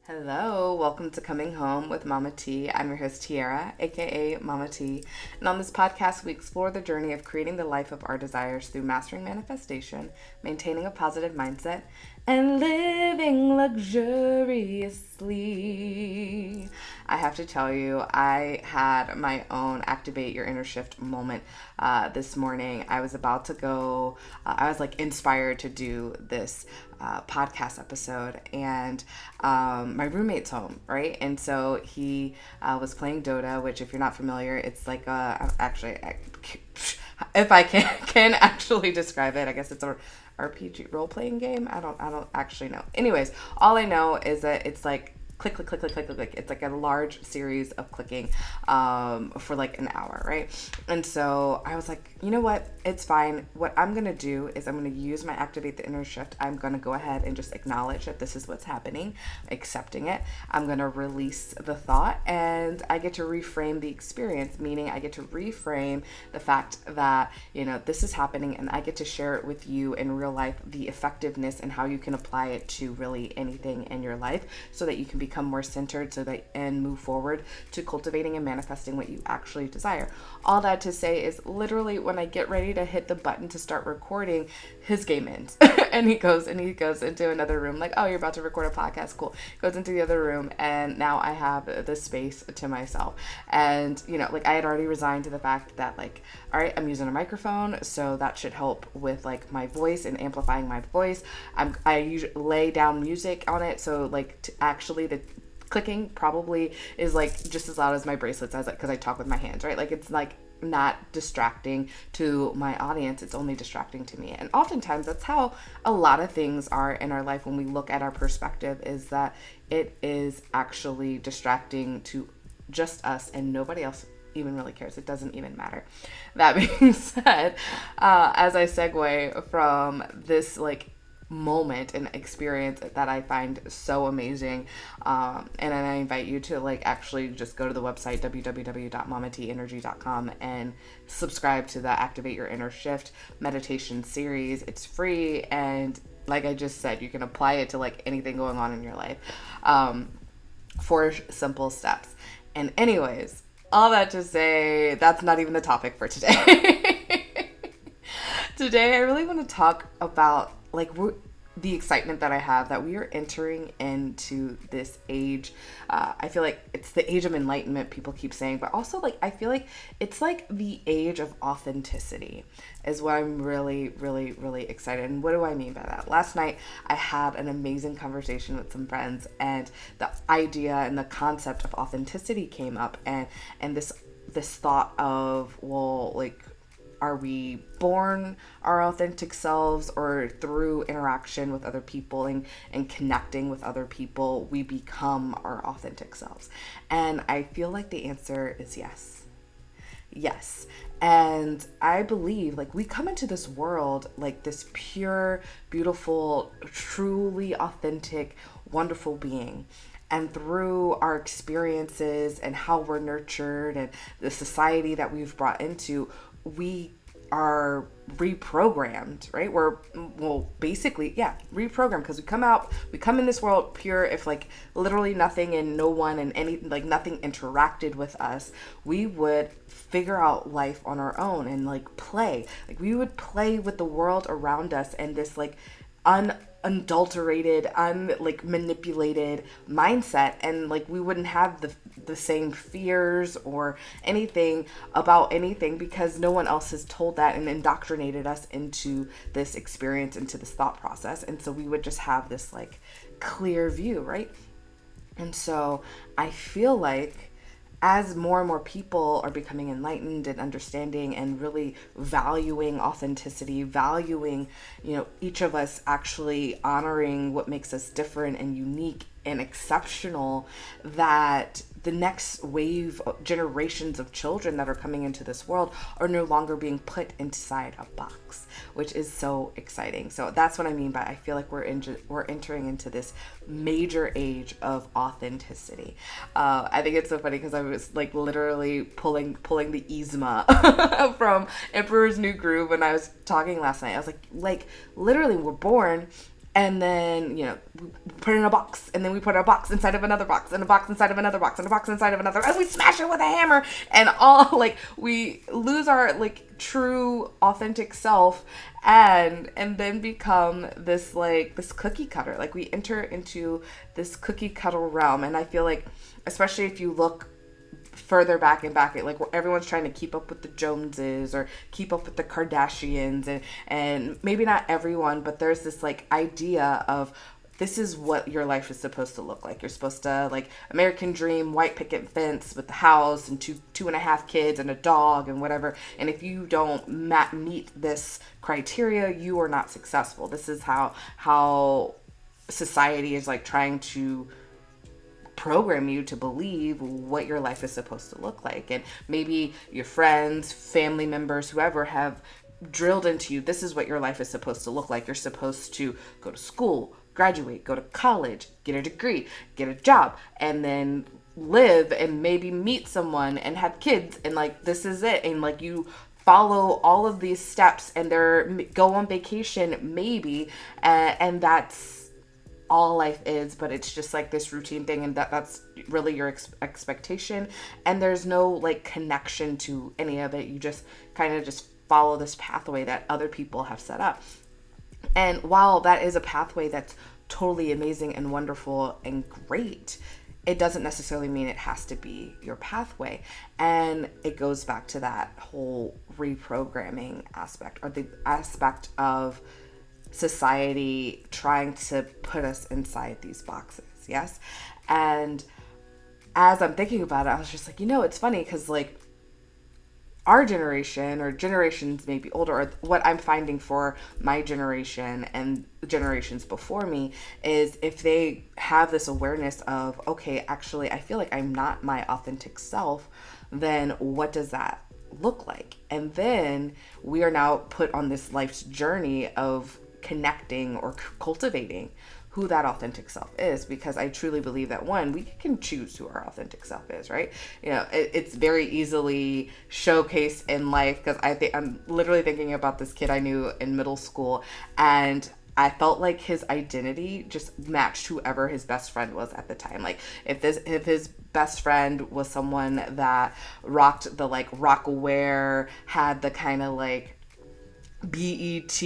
Hello, welcome to Coming Home with Mama T. I'm your host Tiara, aka Mama T, and on this podcast we explore the journey of creating the life of our desires through mastering manifestation, maintaining a positive mindset, and living luxuriously. I have to tell you, I had my own activate your inner shift moment this morning. I was about to go, I was like inspired to do this podcast episode, and my roommate's home, right? And so he was playing Dota, which if you're not familiar, it's like if I can actually describe it, I guess it's a RPG role-playing game. I don't actually know. Anyways, all I know is that it's like click, click, click, click, click, click, click. It's like a large series of clicking for like an hour, right? And so I was like, you know what? It's fine. What I'm going to do is I'm going to use my activate the inner shift. I'm going to go ahead and just acknowledge that this is what's happening, accepting it. I'm going to release the thought, and I get to reframe the experience, meaning I get to reframe the fact that, you know, this is happening, and I get to share it with you in real life, the effectiveness and how you can apply it to really anything in your life so that you can become more centered and move forward to cultivating and manifesting what you actually desire. All that to say is literally when I get ready to hit the button to start recording, his game ends. and he goes into another room like, oh, you're about to record a podcast, cool. Goes into the other room, and now I have the space to myself. And you know, like I had already resigned to the fact that like, all right, I'm using a microphone, so that should help with like my voice and amplifying my voice. I usually lay down music on it, so like actually the clicking probably is like just as loud as my bracelets, as because I talk with my hands, right? Like it's like not distracting to my audience, it's only distracting to me. And oftentimes that's how a lot of things are in our life when we look at our perspective, is that it is actually distracting to just us and nobody else even really cares. It doesn't even matter. That being said, as I segue from this like moment and experience that I find so amazing, and I invite you to like actually just go to the website www.MamaTEnergy.com and subscribe to the Activate Your Inner Shift meditation series. It's free, and like I just said, you can apply it to like anything going on in your life. 4 simple steps. And anyways, all that to say, that's not even the topic for today. Today I really want to talk about like the excitement that I have that we are entering into this age. I feel like it's the age of enlightenment, people keep saying, but also like I feel like it's like the age of authenticity is what I'm really, really, really excited. And what do I mean by that? Last night I had an amazing conversation with some friends, and the idea and the concept of authenticity came up, and this thought of, well, like, are we born our authentic selves, or through interaction with other people and connecting with other people, we become our authentic selves? And I feel like the answer is yes. Yes. And I believe like we come into this world like this pure, beautiful, truly authentic, wonderful being. And through our experiences and how we're nurtured and the society that we've brought into, we are reprogrammed, right? Basically, reprogrammed, because we come in this world pure. If like literally nothing and no one and any, like nothing interacted with us, we would figure out life on our own and like play. Like we would play with the world around us, and this like unadulterated, manipulated mindset, and like we wouldn't have the same fears or anything about anything, because no one else has told that and indoctrinated us into this experience, into this thought process. And so we would just have this like clear view, right? And so I feel like as more and more people are becoming enlightened and understanding and really valuing authenticity, valuing, you know, each of us actually honoring what makes us different and unique and exceptional, that the next wave of generations of children that are coming into this world are no longer being put inside a box, which is so exciting. So that's what I mean by I feel like we're entering into this major age of authenticity. I think it's so funny because I was like literally pulling the Yzma from Emperor's New Groove when I was talking last night. I was like literally we're born And then, we put it in a box, and then we put a box inside of another box, and a box inside of another box, and a box inside of another, and we smash it with a hammer, and all, like, we lose our, like, true, authentic self, and then become this, like, this cookie cutter. Like, we enter into this cookie cutter realm, and I feel like, especially if you look further back and back, like everyone's trying to keep up with the Joneses or keep up with the Kardashians, and maybe not everyone, but there's this like idea of this is what your life is supposed to look like. You're supposed to, like, American dream, white picket fence with the house and two and a half kids and a dog and whatever. And if you don't meet this criteria, you are not successful. This is how society is like trying to program you to believe what your life is supposed to look like. And maybe your friends, family members, whoever have drilled into you, this is what your life is supposed to look like. You're supposed to go to school, graduate, go to college, get a degree, get a job, and then live and maybe meet someone and have kids, and like this is it. And like you follow all of these steps, and go on vacation maybe, and that's all life is. But it's just like this routine thing, and that's really your expectation, and there's no like connection to any of it. You just kind of just follow this pathway that other people have set up. And while that is a pathway that's totally amazing and wonderful and great, it doesn't necessarily mean it has to be your pathway. And it goes back to that whole reprogramming aspect, or the aspect of society trying to put us inside these boxes. Yes. And as I'm thinking about it, I was just like, it's funny because like our generation, or generations maybe older, or what I'm finding for my generation and generations before me, is if they have this awareness of, okay, actually, I feel like I'm not my authentic self, then what does that look like? And then we are now put on this life's journey of connecting or cultivating who that authentic self is, because I truly believe that one, we can choose who our authentic self is, right? It's very easily showcased in life, because I'm literally thinking about this kid I knew in middle school, and I felt like his identity just matched whoever his best friend was at the time. Like if his best friend was someone that rocked the like rock-aware, had the kind of like BET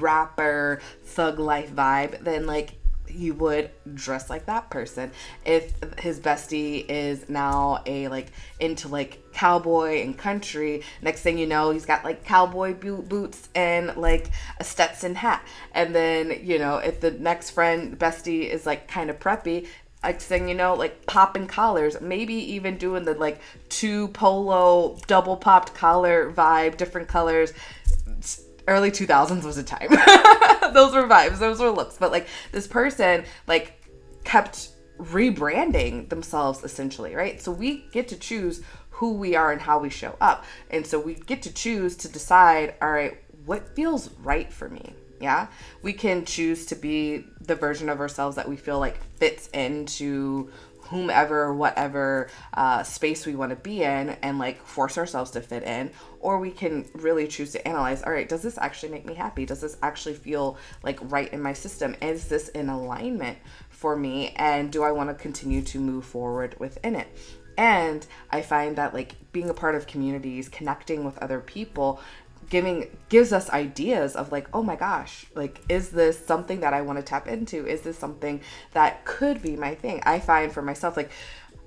rapper thug life vibe, then like he would dress like that person. If his bestie is now into like cowboy and country, next thing you know, he's got like cowboy boots and like a Stetson hat. And then, if the next bestie is like kind of preppy, next thing you know, like popping collars, maybe even doing the like two polo double popped collar vibe, different colors. Early 2000s was a time. Those were vibes. Those were looks. But like this person like kept rebranding themselves essentially, right? So we get to choose who we are and how we show up. And so we get to choose to decide, all right, what feels right for me? Yeah. We can choose to be the version of ourselves that we feel like fits into whomever, whatever space we want to be in, and like force ourselves to fit in. Or we can really choose to analyze, all right, does this actually make me happy? Does this actually feel like right in my system? Is this in alignment for me? And do I want to continue to move forward within it? And I find that like being a part of communities, connecting with other people, gives us ideas of like, oh my gosh, like, is this something that I want to tap into? Is this something that could be my thing? I find for myself, like,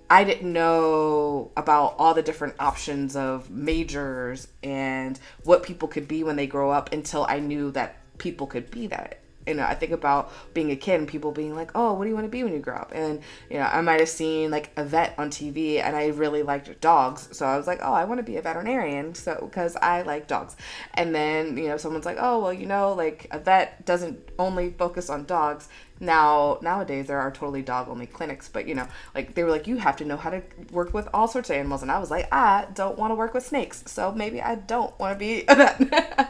I didn't know about all the different options of majors and what people could be when they grow up until I knew that people could be that. I think about being a kid and people being like, oh, what do you want to be when you grow up? And, I might have seen like a vet on TV and I really liked dogs. So I was like, oh, I want to be a veterinarian. So, because I like dogs. And then, someone's like, oh, well, like a vet doesn't only focus on dogs. Nowadays there are totally dog only clinics, but like they were like, you have to know how to work with all sorts of animals, and I was like, I don't want to work with snakes, so maybe I don't want to be that.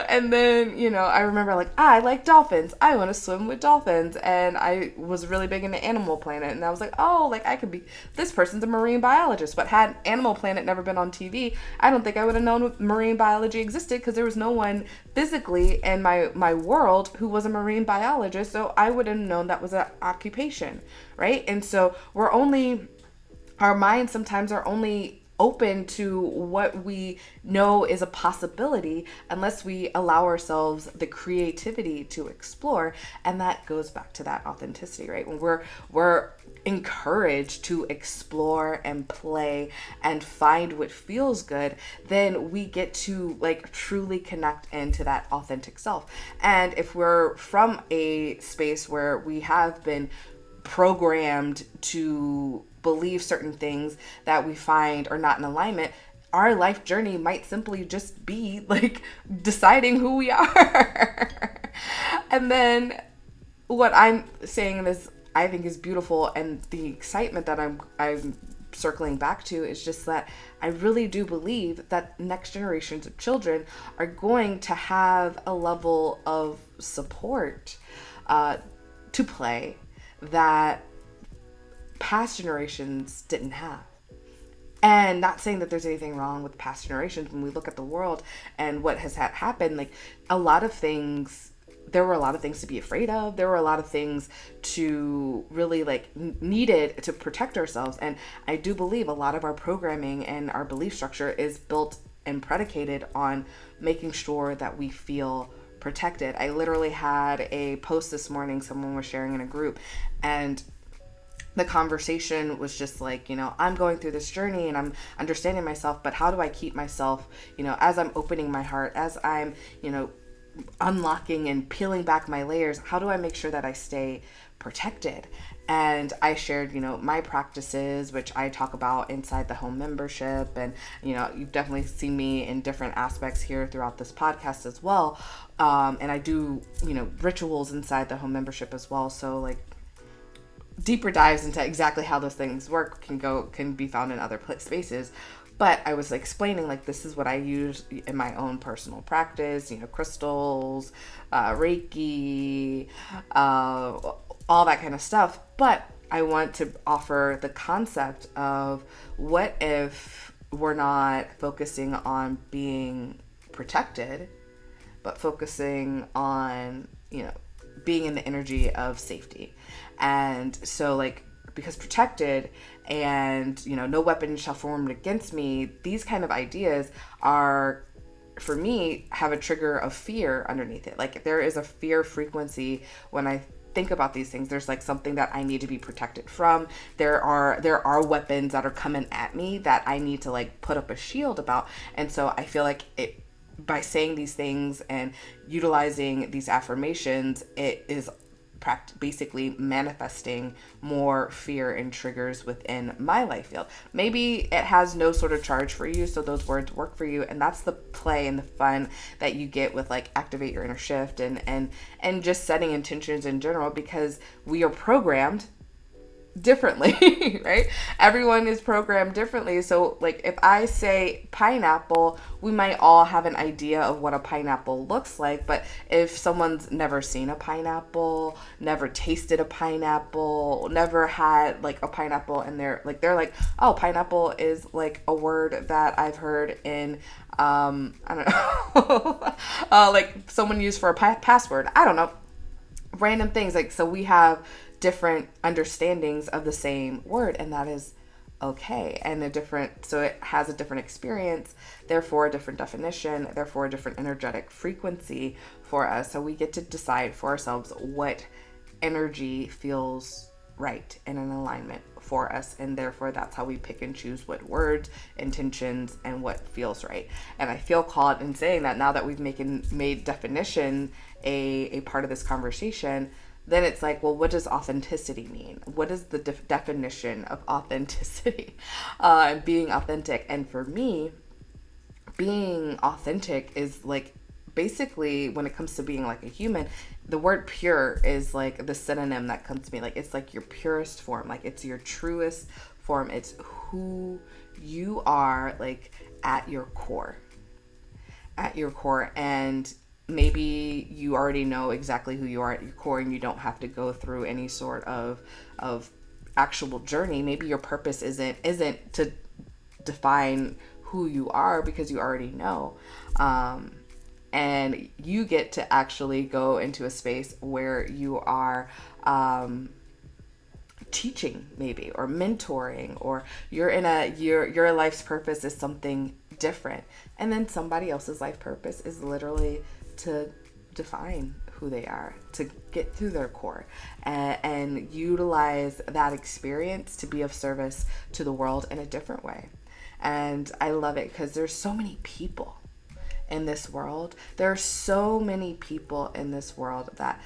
And then I remember like, I like dolphins, I want to swim with dolphins, and I was really big into Animal Planet, and I was like, oh, like I could be, this person's a marine biologist. But had Animal Planet never been on TV, I don't think I would have known marine biology existed, because there was no one physically in my world who was a marine biologist. So I would have known that was an occupation, right? And so our minds sometimes are only open to what we know is a possibility unless we allow ourselves the creativity to explore. And that goes back to that authenticity, right? When we're encouraged to explore and play and find what feels good, then we get to like truly connect into that authentic self. And if we're from a space where we have been programmed to believe certain things that we find are not in alignment, our life journey might simply just be like deciding who we are. And then what I'm saying is, I think is beautiful, and the excitement that I'm circling back to is just that I really do believe that next generations of children are going to have a level of support to play that past generations didn't have. And not saying that there's anything wrong with past generations. When we look at the world and what has happened, like there were a lot of things to be afraid of. There were a lot of things to really like needed to protect ourselves. And I do believe a lot of our programming and our belief structure is built and predicated on making sure that we feel protected. I literally had a post this morning, someone was sharing in a group, and the conversation was just like, I'm going through this journey and I'm understanding myself, but how do I keep myself, as I'm opening my heart, as I'm, unlocking and peeling back my layers, how do I make sure that I stay protected? And I shared, my practices, which I talk about inside the home membership. And, you've definitely seen me in different aspects here throughout this podcast as well. And I do, rituals inside the home membership as well. So like deeper dives into exactly how those things work can be found in other spaces. But I was explaining, like, this is what I use in my own personal practice, crystals, Reiki, all that kind of stuff. But I want to offer the concept of, what if we're not focusing on being protected, but focusing on, being in the energy of safety. And so like, because protected and, no weapon shall form against me, these kind of ideas are, for me, have a trigger of fear underneath it. Like there is a fear frequency when I think about these things. There's like something that I need to be protected from. There are weapons that are coming at me that I need to like put up a shield about. And so I feel like by saying these things and utilizing these affirmations, it is basically manifesting more fear and triggers within my life field. Maybe it has no sort of charge for you, so those words work for you, and that's the play and the fun that you get with like activate your inner shift and just setting intentions in general, because we are programmed differently, right? Everyone is programmed differently. So like if I say pineapple, we might all have an idea of what a pineapple looks like. But if someone's never seen a pineapple, never tasted a pineapple, never had like a pineapple, and they're like, oh, pineapple is like a word that I've heard in I don't know like someone used for a password. I don't know, random things. Like, so we have different understandings of the same word, and that is okay. And so it has a different experience, therefore a different definition, therefore a different energetic frequency for us. So we get to decide for ourselves what energy feels right and in alignment for us, and therefore that's how we pick and choose what words, intentions, and what feels right. And I feel called in saying that, now that we've made definition a part of this conversation, then it's like, well, what does authenticity mean? What is the definition of authenticity? Being authentic. And for me, being authentic is like, basically, when it comes to being like a human, the word pure is like the synonym that comes to me. Like, it's like your purest form. Like, it's your truest form. It's who you are, like, at your core. At your core. And maybe you already know exactly who you are at your core, and you don't have to go through any sort of actual journey. Maybe your purpose isn't to define who you are, because you already know. And you get to actually go into a space where you are teaching, maybe, or mentoring, or you're in your life's purpose is something different, and then somebody else's life purpose is literally to define who they are, to get through their core, and utilize that experience to be of service to the world in a different way. And I love it because there's so many people in this world. There are so many people in this world that,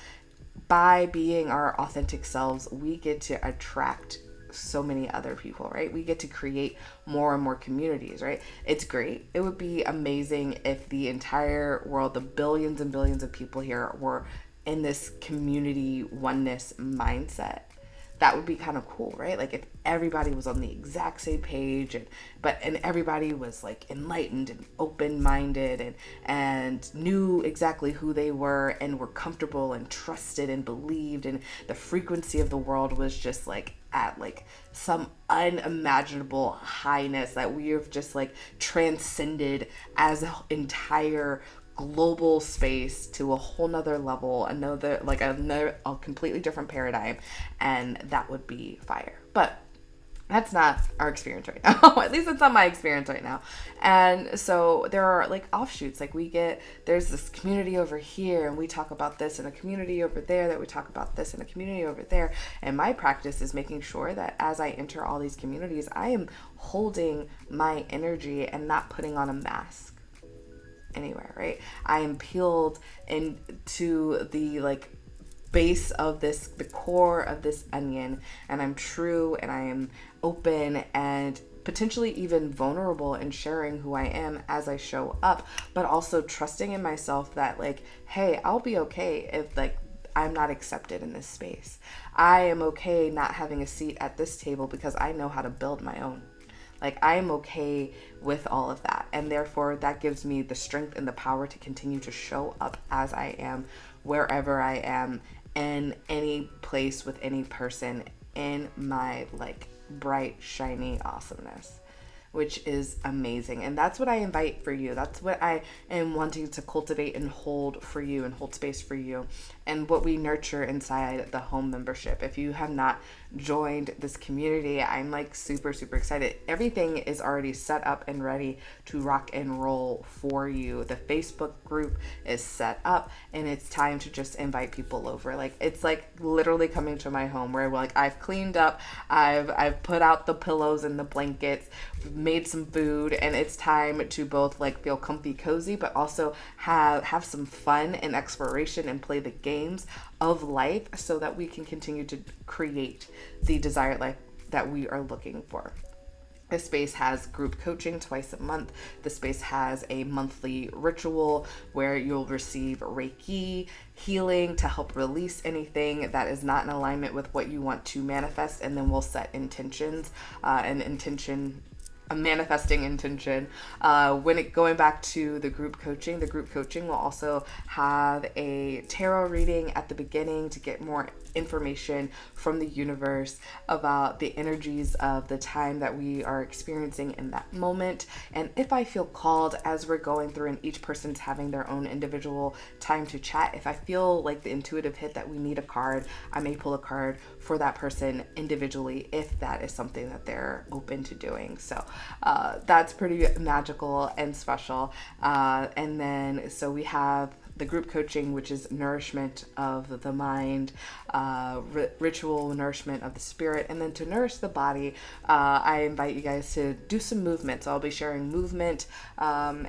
by being our authentic selves, we get to attract so many other people, right? We get to create more and more communities, right? It's great. It would be amazing if the entire world, the billions and billions of people here, were in this community oneness mindset. That would be kind of cool, right? Like, if everybody was on the exact same page, and everybody was like enlightened and open-minded and knew exactly who they were and were comfortable and trusted and believed, and the frequency of the world was just like at like some unimaginable highness that we have just like transcended as an entire global space to a whole nother level, a completely different paradigm, and that would be fire. But that's not our experience right now. At least it's not my experience right now. And so there are like offshoots. Like, there's this community over here, and we talk about this, and a community over there that we talk about this, and a community over there. And my practice is making sure that as I enter all these communities, I am holding my energy and not putting on a mask anywhere, right? I am peeled into the like base of this, the core of this onion, and I'm true, and I am open and potentially even vulnerable in sharing who I am as I show up, but also trusting in myself that like, hey, I'll be okay if like I'm not accepted in this space. I am okay not having a seat at this table because I know how to build my own. Like, I am okay with all of that. And therefore, that gives me the strength and the power to continue to show up as I am, wherever I am, in any place with any person, in my like bright, shiny awesomeness, which is amazing. And that's what I invite for you. That's what I am wanting to cultivate and hold for you, and hold space for you, and what we nurture inside the home membership. If you have not joined this community, I'm like super, super excited. Everything is already set up and ready to rock and roll for you. The Facebook group is set up, and it's time to just invite people over. Like, it's like literally coming to my home, where like I've cleaned up, I've put out the pillows and the blankets, made some food, and it's time to both like feel comfy, cozy, but also have some fun and exploration and play the games of life, so that we can continue to create the desired life that we are looking for. This space has group coaching twice a month. The space has a monthly ritual where you'll receive Reiki healing to help release anything that is not in alignment with what you want to manifest, and then we'll set intentions, a manifesting intention. Going back to the group coaching will also have a tarot reading at the beginning to get more information from the universe about the energies of the time that we are experiencing in that moment. And if I feel called, as we're going through and each person's having their own individual time to chat, if I feel like the intuitive hit that we need a card, I may pull a card for that person individually, if that is something that they're open to doing. So that's pretty magical and special. And then so we have the group coaching, which is nourishment of the mind, ritual nourishment of the spirit, and then to nourish the body, I invite you guys to do some movement. So I'll be sharing movement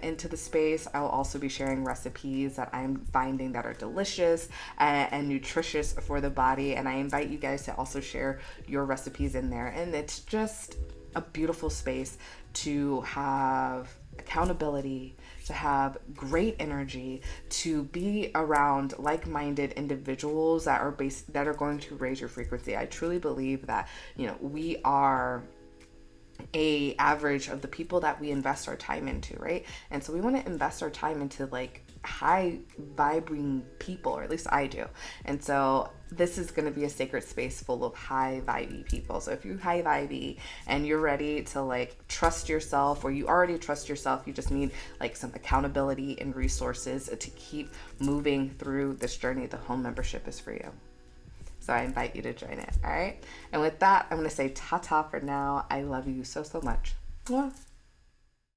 into the space. I'll also be sharing recipes that I'm finding that are delicious and nutritious for the body, and I invite you guys to also share your recipes in there. And it's just a beautiful space to have accountability, to have great energy, to be around like-minded individuals that are going to raise your frequency. I truly believe that, we are a average of the people that we invest our time into, right? And so we want to invest our time into like high vibrating people, or at least I do. And so this is going to be a sacred space full of high vibey people. So if you're high vibey and you're ready to like trust yourself, or you already trust yourself, you just need like some accountability and resources to keep moving through this journey, the home membership is for you. So I invite you to join it. All right. And with that, I'm going to say ta-ta for now. I love you so, so much. Mwah.